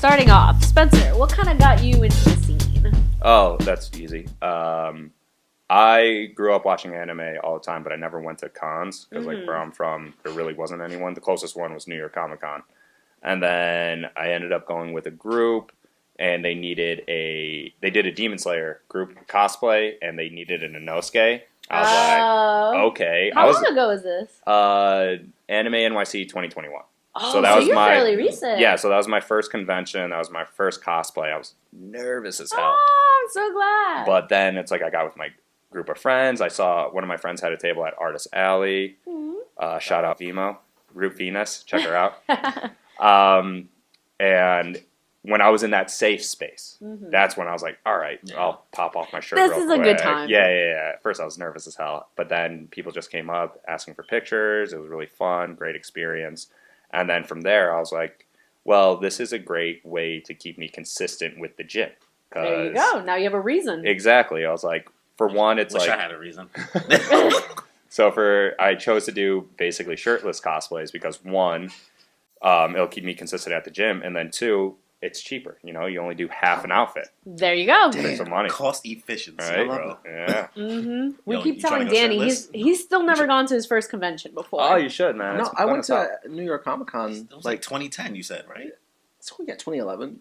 starting off, Spencer, what kind of got you into the scene? Oh, that's easy. I grew up watching anime all the time, but I never went to cons because, like, where I'm from, there really wasn't anyone. The closest one was New York Comic Con, and then I ended up going with a group, and they did a Demon Slayer group cosplay, and they needed an Inosuke. I was like, okay. How long ago was this? Anime NYC 2021. Oh, so that was you're fairly recent. Yeah, so that was my first convention. That was my first cosplay. I was nervous as hell. Oh, I'm so glad. But then it's like I got with my group of friends. I saw one of my friends had a table at Artist Alley. Mm-hmm. Shout out Vimo, Root Venus. Check her out. And when I was in that safe space, that's when I was like, all right, I'll pop off my shirt This real is quick. a good time. Yeah. At first I was nervous as hell. But then people just came up asking for pictures. It was really fun, great experience. And then from there, I was like, well, this is a great way to keep me consistent with the gym. There you go. Now you have a reason. Exactly. I was like, for one, it's Wish like... I had a reason. So I chose to do basically shirtless cosplays because, one, it'll keep me consistent at the gym. And then, two, it's cheaper. You know, you only do half an outfit. There you go. Save some money. Cost efficiency, right, bro. Yeah. We Yo, keep you telling trying to go Danny shirtless? he's still never gone to his first convention before. Oh, you should, man. No, It's I fun went as hell. to New York Comic Con It was like 2010, you said, right? So we got 2011.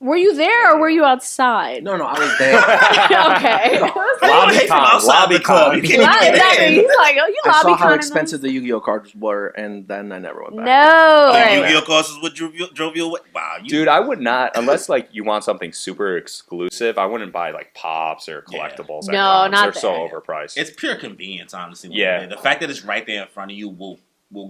Were you there or were you outside? No, I was there. Okay. Lobby con, outside the club. con. You can't Yeah, even exactly. get in. He's like, oh, you I lobby saw how con expensive the Yu-Gi-Oh cards were, and then I never went back. No. The Right. Yu-Gi-Oh courses what drove you away? Wow, Dude, I would not, unless like you want something super exclusive, I wouldn't buy like pops or collectibles. No, at cons. not They're so there. overpriced. it's pure convenience, honestly. Yeah. The fact that it's right there in front of you will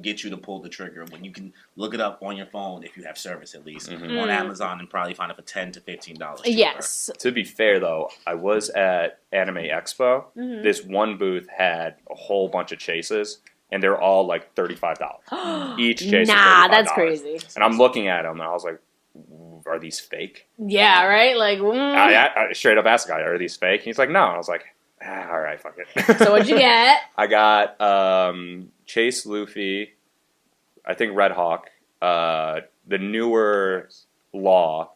get you to pull the trigger when you can look it up on your phone if you have service at least on Amazon and probably find it for $10 to $15. cheaper. Yes. To be fair, though, I was at Anime Expo. This one booth had a whole bunch of chases, and they're all like $35. Each chase is Nah, $35. that's crazy. And I'm looking at them, and I was like, are these fake? Yeah, right? Like, I straight up asked the guy, are these fake? He's like, no. And I was like, all right, fuck it. So what'd you get? I got Chase Luffy, I think Red Hawk, the newer Law,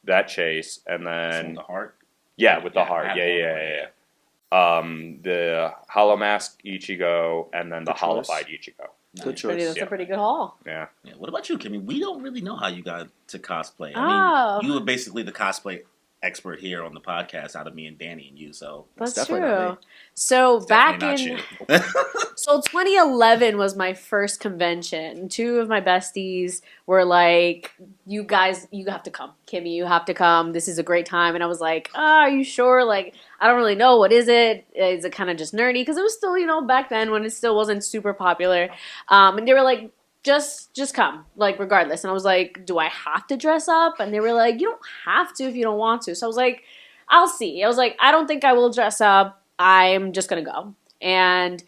that Chase, and then the heart. yeah, with the Yeah, heart, I have yeah. one, The Hollow Mask Ichigo, and then the Good choice. Hollowied Ichigo. Good choice. That's a pretty good haul. Yeah. Yeah. What about you, Kimmy? We don't really know how you got to cosplay. Oh. I mean, you were basically the cosplay expert here on the podcast out of me and Danny and you, so That's definitely not true. So it's back definitely in not you. so 2011 was my first convention. Two of my besties were like, "You guys, you have to come, Kimmy. You have to come. This is a great time." And I was like, "Oh, are you sure? Like, I don't really know. What is it? Is it kind of just nerdy? Because it was still, back then when it still wasn't super popular." And they were like, just come, like, regardless. And I was like, do I have to dress up? And they were like, you don't have to if you don't want to. So I was like, I'll see. I was like, I don't think I will dress up. I'm just going to go. And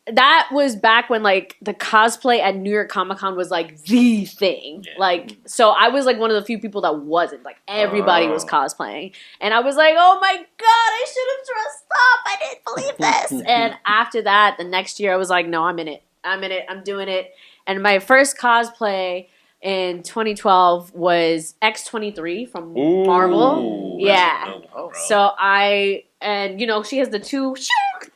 that was back when, like, the cosplay at New York Comic Con was, like, the thing. Yeah. Like, so I was, like, one of the few people that wasn't. Like, everybody was cosplaying. And I was like, oh, my God, I should have dressed up. I didn't believe this. And after that, the next year, I was like, no, I'm in it. I'm doing it. And my first cosplay in 2012 was X-23 from Marvel. Yeah. So she has the two,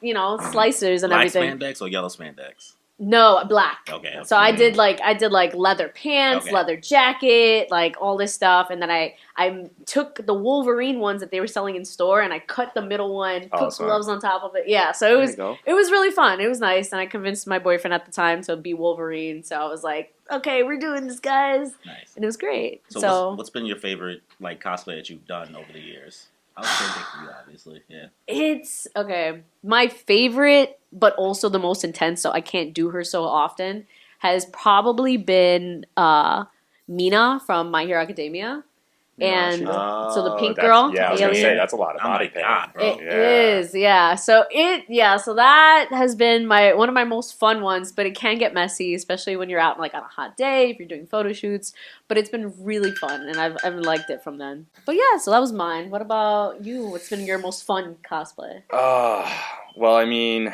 slicers and Black everything. spandex or yellow spandex? No, black. Okay. So I did like leather pants, Okay. leather jacket, like all this stuff, and then I took the Wolverine ones that they were selling in store, and I cut the middle one, put Awesome. gloves on top of it. Yeah, so it was really fun. It was nice, and I convinced my boyfriend at the time to be Wolverine. So I was like, okay, we're doing this, guys, Nice. and it was great. So what's been your favorite like cosplay that you've done over the years? I was saying for you, obviously. Yeah. It's okay. My favorite, but also the most intense, so I can't do her so often, has probably been Mina from My Hero Academia. And so the pink girl, Yeah, I was going to alien. say, that's a lot of Oh my body paint. God, bro. It is, yeah. So that has been one of my most fun ones, but it can get messy, especially when you're out like on a hot day, if you're doing photo shoots. But it's been really fun, and I've liked it from then. But yeah, so that was mine. What about you? What's been your most fun cosplay? Well, I mean,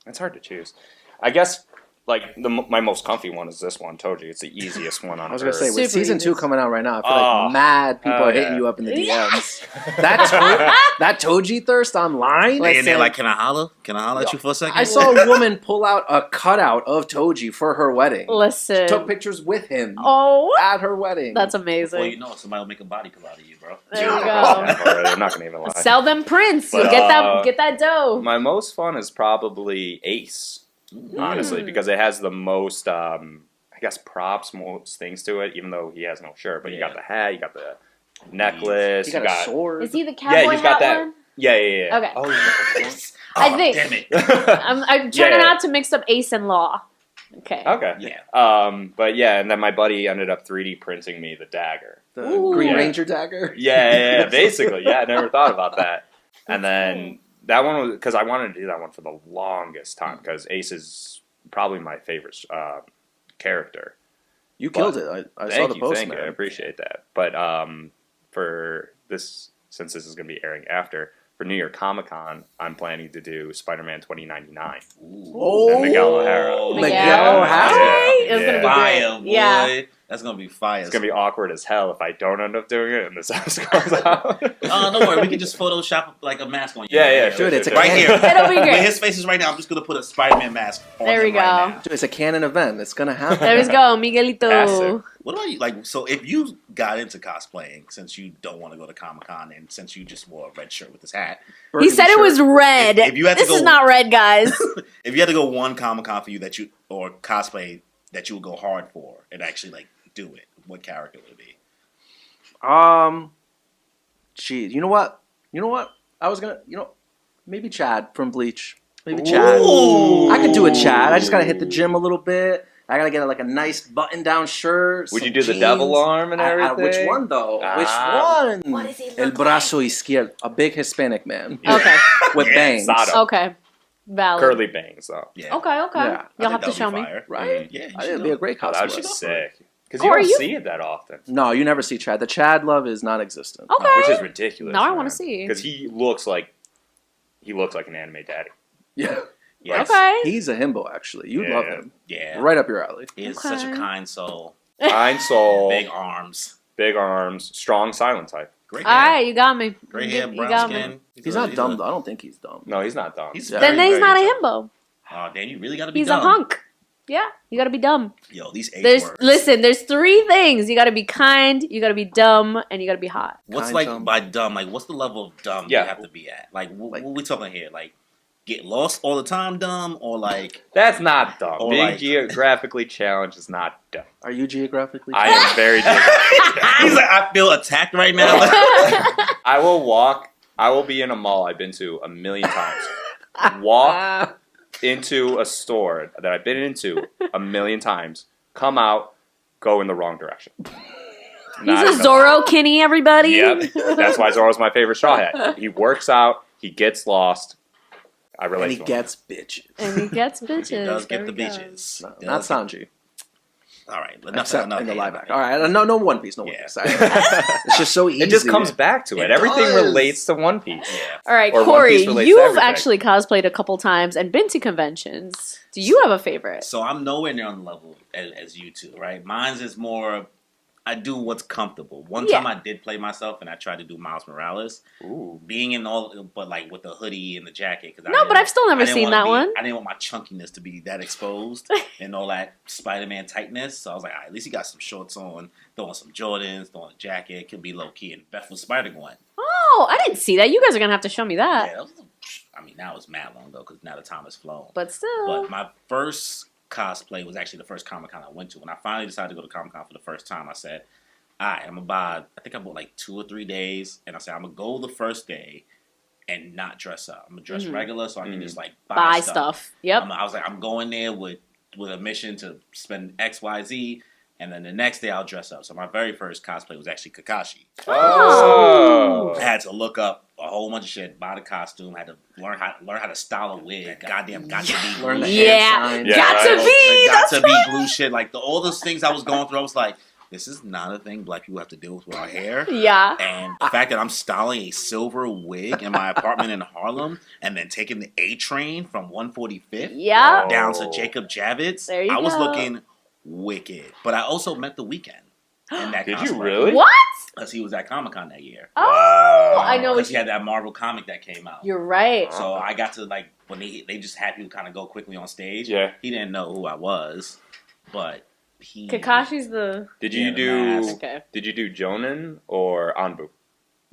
it's hard to choose. I guess, like my most comfy one is this one, Toji. It's the easiest one on I was earth. gonna say with Super season easy. 2 coming out right now, I feel Oh, like mad people hell are hitting yeah. you up in the DMs. that Toji thirst online. Hey, and they're Listen. like, can I holla? Can I holla at you for a second? I saw a woman pull out a cutout of Toji for her wedding. Listen. She took pictures with him Oh, at her wedding. that's Well, amazing. you know, somebody will make a body pull out of you, bro. There you go. I'm not gonna even lie. Sell them prints. But, Get that dough. My most fun is probably Ace, honestly, because it has the most, I guess, props, most things to it. Even though he has no shirt, but you got the hat, you got the necklace, he got a sword. Is he the cowboy yeah, he's got hat that. one? Yeah. Okay. Oh, yeah. I think- Damn it. I'm trying Yeah. not to mix up Ace and Law. Okay. Okay. Yeah. But yeah, and then my buddy ended up 3D printing me the dagger. The Ooh. Green Yeah. Ranger dagger. Yeah, basically. Yeah, I never thought about that. And then that one was because I wanted to do that one for the longest time because Ace is probably my favorite character. You killed it. I saw the post, Thank man. you. I appreciate that. But for this, since this is going to be airing after, for New York Comic Con, I'm planning to do Spider-Man 2099. Oh, And Miguel O'Hara. Miguel O'Hara. Right? It's gonna be Fire, great. boy. Yeah. That's gonna be fire. It's going to be awkward as hell if I don't end up doing it and this episode comes out. Oh, don't worry. We can just Photoshop like a mask on you. Yeah, Dude, it's a Right canon. here. It'll be Where great. his face is right now, I'm just gonna put a Spider-Man mask on There we him right go. now. Dude, it's a canon event. It's gonna happen. There we go, Miguelito. Massive. What about you? Like, so if you got into cosplaying, since you don't want to go to Comic Con, and since you just wore a red shirt with this hat, He said it was red. If you had to This go- is not red, guys. if you had to go one Comic Con for you that you or cosplay that you would go hard for and actually like do it, what character would it be? Geez, you know what? I was gonna, maybe Chad from Bleach. Maybe Chad. Ooh. I could do a Chad. I just gotta hit the gym a little bit. I gotta get like a nice button-down shirt. Would some you do the jeans. devil arm and everything? Which one though? Which one? What does he look El brazo izquierdo. A big Hispanic man Okay. with Yeah, bangs. Sato. Okay. Valid. Curly bangs, though. Yeah. Okay. Yeah. You'll I think have to that show would be me. fire. Right? Yeah, you I think should it'd be a know. great Oh, that would be cosplay. sick. Because you Corey, don't you- see it that often. No, you never see Chad. The Chad love is non-existent. Okay. Which is ridiculous. Now I wanna see. Because he looks like an anime daddy. Yeah, Yes. Okay. he's a himbo actually. You'd love Yeah. him. Yeah. Right up your alley. He is such a Okay. kind soul. Kind soul, Big arms. big arms, strong silent type. Great All hair. right, you got me. Great hair, You brown got me. skin. He's not dumb though. I don't think he's dumb. No, he's not dumb. He's Yeah. Then very, he's very not a dumb. himbo. Oh, damn, you really gotta be He's dumb. a hunk. Yeah, you gotta be dumb. Yo, these eight There's words. there's 3 things. You gotta be kind, you gotta be dumb, and you gotta be hot. What's Kind like dumb. by dumb? Like, what's the level of dumb Yeah. you have to be at? Like, what we talking here? Like, get lost all the time, dumb, or like, That's not dumb. Or Being like- geographically challenged is not dumb. Are you geographically? I am very geographically he's like, I feel attacked right now. I will be in a mall I've been to a million times. Walk into a store that I've been into a million times, come out, go in the wrong direction. He's Not a even Zorro Kinney, everybody. Yep. That's why Zorro's my favorite Straw Hat. He works out, he gets lost. I relate And he to him. gets bitches. And he gets bitches. he does There get the we go. bitches. No, He not does get- Sanji. All right, enough. Except enough in the hating live on action. me. All right, no One Piece. No One Yeah. Piece. It's just so easy. It just comes back to it. It Everything does. relates to One Piece. Yeah. All right, Or One Corey, Piece relates to you've everything. actually cosplayed a couple times and been to conventions. Do you have a favorite? So I'm nowhere near on the level as you two, right? Mine's is more. I do what's comfortable. One Yeah. time I did play myself and I tried to do Miles Morales, Ooh. being in all, but like with the hoodie and the jacket. Cause No, but I've still never seen that one. I didn't want my chunkiness to be that exposed and all that Spider-Man tightness. So I was like, all right, at least he got some shorts on, throwing some Jordans, throwing a jacket. Could be low key. And Beth was Spider-Gwen. Oh, I didn't see that. You guys are gonna have to show me that. Yeah, that was, I mean, now it's mad long though, because now the time has flown. But still, But my first cosplay was actually the first Comic Con I went to. When I finally decided to go to Comic Con for the first time, I said, all right, I'm gonna buy, I think I bought like 2 or 3 days. And I said, I'm gonna go the first day and not dress up. I'm gonna dress regular so I can just like buy stuff. Yep. I was like, I'm going there with a mission to spend X, Y, Z. And then the next day I'll dress up. So my very first cosplay was actually Kakashi. Oh. I had to look up a whole bunch of shit, buy the costume, had to learn how to style a wig. Goddamn, got to be Learn glue the shit. Yeah. hand signs. Yeah, Got to right. be. Got That's to be glue shit. Like all those things I was going through, I was like, this is not a thing black people have to deal with our hair. Yeah. And the fact that I'm styling a silver wig in my apartment in Harlem and then taking the A train from 145th Yeah. down to Jacob Javits, There you I was go. looking wicked. But I also met The Weeknd in that Did cosplay. you really? What? Because he was at Comic-Con that year. Oh, I know Because what he had that Marvel comic that came out. You're right. So I got to, like, when they just had people kind of go quickly on stage. Yeah. He didn't know who I was, but he... Kakashi's the. Did Yeah, you the do? mask. Okay. Did you do Jonin or Anbu?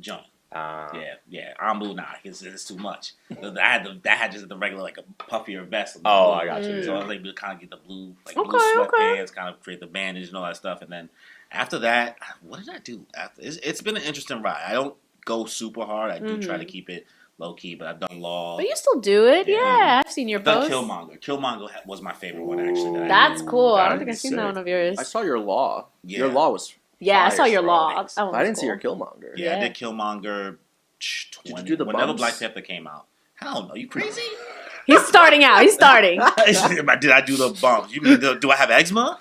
John. Uh, Yeah. Ambu, nah, it's too much. I had just the regular, like, a puffier vest. With the Oh, blue. I got you. So I Yeah. was able to kind of get the blue, like, Okay, blue okay. sweatpants, kind of create the bandage and all that stuff. And then after that, what did I do? After it's been an interesting ride. I don't go super hard. I do try to keep it low key, but I've done law. But you still do it. Yeah. Yeah, I've seen your I've done posts. Killmonger. Killmonger was my favorite one, actually. That I That's did. cool. I don't That'd think be I've seen that sick. one of yours. I saw your law. Yeah. Your law was. Yeah, I fire, saw your bro. law. Thanks. That one I was didn't see cool. your Killmonger. Yeah, I Yeah. did Killmonger. 20, Did you do the whenever bumps? Black Panther came out? Hell no, you crazy? He's starting out. He's starting. Did I do the bumps? You mean do I have eczema?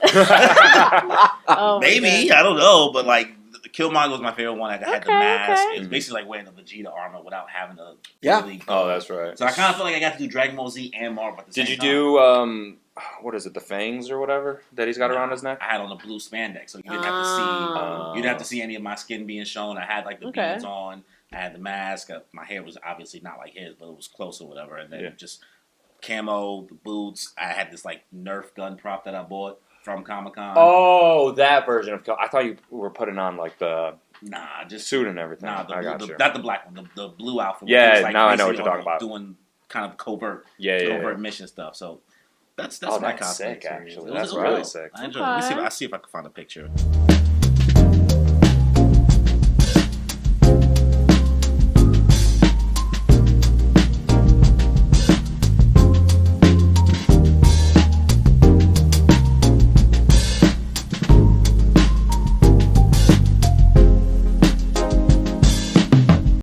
Oh, my Maybe, God. I don't know, but like Killmonger was my favorite one. I had the Okay, mask. okay. It's basically like wearing the Vegeta armor without having to Yeah. really go. Oh, that's right. So I kind of feel like I got to do Dragon Ball Z and Marvel at the Did same you time. do what is it? The fangs or whatever that he's got around his neck? I had on the blue spandex, so you didn't have to see. You didn't have to see any of my skin being shown. I had like the Okay. beads on. I had the mask. My hair was obviously not like his, but it was close or whatever. And then Yeah. just camo, the boots. I had this like Nerf gun prop that I bought from Comic-Con. Oh, that version of I thought you were putting on like the Nah, just suit and everything. Nah, I got you. not the black one, the blue outfit. Yeah, It was, like, now I know what basically you're talking about. Doing kind of covert Yeah. mission stuff. So that's Oh, my that's cosplay sick, experience. actually. It was That's cool. really sick. I enjoyed it. Let me Okay. see if I can find a picture.